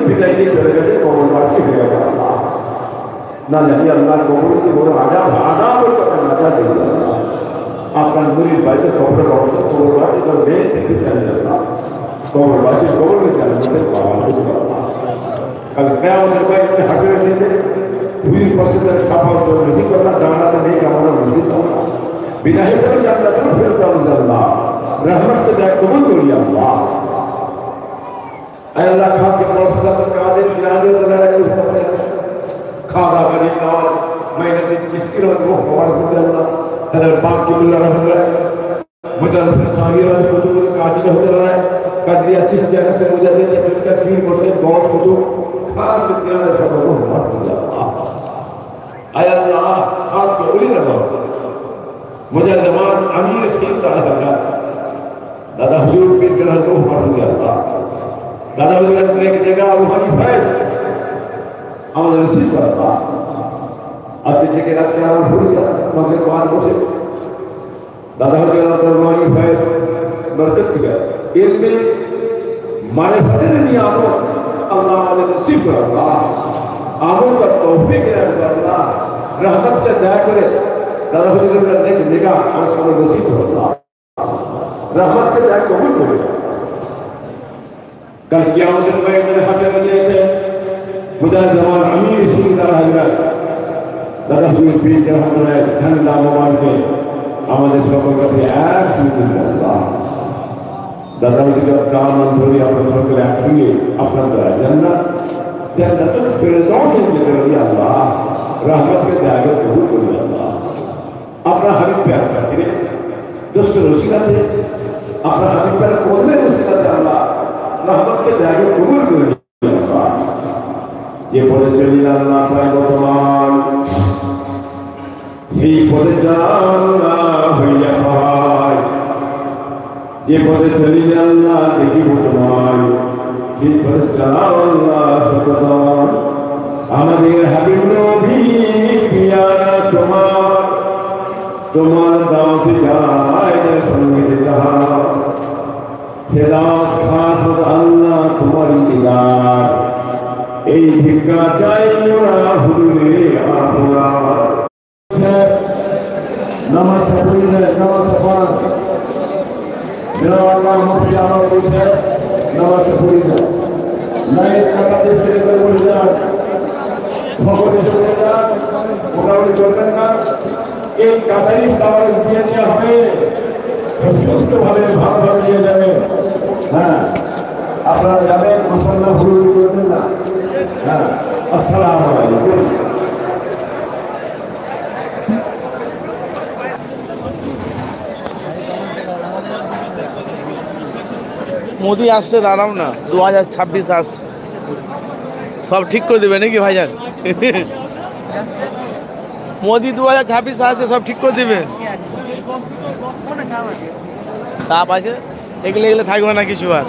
বিদায় দিয়ে চলে গেছে, কবরবাসী হয়ে গেছে। আল্লাহ না জানি আল্লাহ কবরকে বড় আজাব করতে নাজাদ দিল। আপনার মুরিদ বাড়িতে কবরের অবস্থা কবরবাসী তো বেশ থেকে জানি আল্লাহ কবরবাসী কবরকে জানতে পাওয়া কাল কেয়ামতের বাইরে হাসরের দিনে দুই বছরের সাফাত নসিব করনা জান্নাতে নেই আমরা নসিব করনা বিনা হিসাবে জান্নাতে ফেরত আল্লাহ रहमत से जाए कबूल करिए अल्लाह ऐ अल्लाह खास के प्रोफेसर कादिर जिलानी खादा करी नवाज मैंने भी जिसकी रोज वो हमारे खुद अल्लाह हज़रत बाकी बिल्ला रहमत मुजद्दिद सागिर कुतुब कादिर होते रहे कदरिया जिस जगह से मुजद्दिद का 3% गौर कुतुब खास के जिलानी सब वो हमारे खुद अल्लाह ऐ अल्लाह खास के उली रहमत मुझे जमान अमीर सिंह ताला दादा हुजूर के तरह तो मार गया था दादा हुजूर ने एक जगह रूहानी भाई আমাদের নসিব করা আজকে থেকে রাতে আমার ভুল গেল মগে কোরআন বসে দাদা হুজুর রহমানি ভাই বরকত দিবে ইলমে মারিফতের নিয়ামত আল্লাহ আমাদের নসিব করা আমল का तौफीक दे अल्लाह रहमत से दया करे दादा हुजूर ने एक निगाह और सब नसीब करा रहमत के जाए कबूल करे कल क़यामत के मैदान हशर में थे खुदा जमान अमीर सिंह ताला हजरत दादा हुजूर पीर रहमतुल्लाह ठंडा मोबाइल के আমাদের সকল কাছে এক সুন্দর আল্লাহ দাদা হুজুর কাম ধরে আপনাদের সকলে একসঙ্গে আপনাদের জান্নাত জান্নাতুল ফিরদাউস के আল্লাহ रहमत के जाए कबूल करे अल्लाह अपना हबीब प्यार करते दोस्तों रसीला थे अपना हबीब पर कोने रसीला थे अल्लाह रहमत के जागे कबूल कर अल्लाह ये बोले चली अल्लाह पाए वर्तमान ये बोले अल्लाह भैया सहाय ये बोले चली अल्लाह देखी वर्तमान ये बोले अल्लाह सतदान আমাদের হাবিব নবী পিয়ারা তোমার দাওয়াত যায় সঙ্গে যাহা সেরা খাস আল্লাহ তোমার দিদার এই ভিক্ষা চাই মোরা হুজুরে আপনার নামাজ পড়ি যায় নামাজ পড়া মেরা আল্লাহ মুফতি আমার বলছে নামাজ পড়ি যায় নাই কাটাতে ছেড়ে করে বলে যায় ভগবান চলে যায় মোটামুটি চলবেন না এই কাতারি খাবার দিয়ে দেওয়া হবে সুস্থভাবে ভালোভাবে নিয়ে যাবে হ্যাঁ আপনারা যাবেন মশলা ভুল করবেন না হ্যাঁ আসসালামু আলাইকুম মোদি আসছে দাঁড়াও না 2026 আসছে সব ঠিক করে দেবে নাকি ভাইজান মোদি 2026 আসছে সব ঠিক করে দেবে চাপ আছে এগুলো এগুলো থাকবে না কিছু আর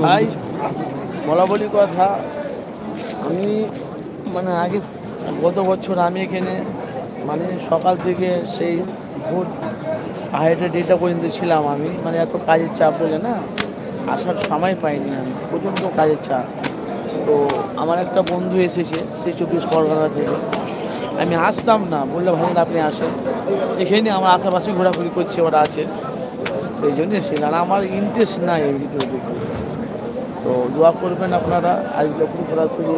ভাই বলা বলি কথা আমি মানে আগে গত বছর আমি এখানে মানে সকাল থেকে সেই ভোর 2:30 পর্যন্ত ছিলাম আমি মানে এত কাজের চাপ বলে না আসার সময় পাইনি আমি প্রচণ্ড কাজের চাপ তো আমার একটা বন্ধু এসেছে সেই 24 পরগনা থেকে আমি আসতাম না বললে ভাই আপনি আসেন এখানে আমার আশেপাশে ঘোরাঘুরি করছে ওরা আছে তো এই জন্য এসে আর আমার ইন্টারেস্ট নাই এই ভিডিও দেখে তো দোয়া করবেন আপনারা আজ লক্ষ্মী সরাসরি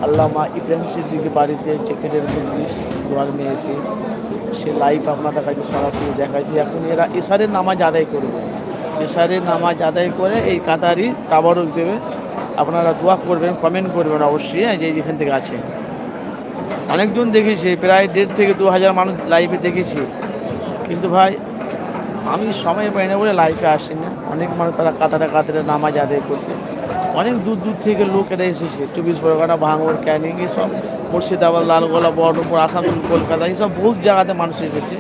আল্লামা ইব্রাহিম সিদ্দিকী বাড়িতে চেকেটের মজলিস দোয়ার মেয়েছে সে লাইভ আপনাদের কাছে সরাসরি দেখাচ্ছি এখন এরা এশারের নামাজ আদায় করবে এশারের নামাজ আদায় করে এই কাতারি তাবারক দেবে আপনারা দোয়া করবেন কমেন্ট করবেন অবশ্যই যে যেখান থেকে আছে অনেকজন দেখেছি প্রায় 1.5 থেকে 2,000 মানুষ লাইভে দেখেছি কিন্তু ভাই আমি সময় পাই না বলে লাইভে আসি না অনেক মানুষ তারা কাতারে নামাজ আদায় করছে অনেক দূর দূর থেকে লোকেরা এসেছে 24 পরগনা ভাঙড় ক্যানিং এসব মুর্শিদাবাদ লালগোলা বহরমপুর আসানসোল কলকাতা এইসব বহু জায়গাতে মানুষ এসেছে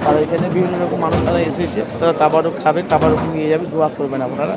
তারা এখানে বিভিন্ন রকম মানুষ তারা এসেছে তারা তাবারক খাবে তাবারক নিয়ে যাবে দোয়া করবেন আপনারা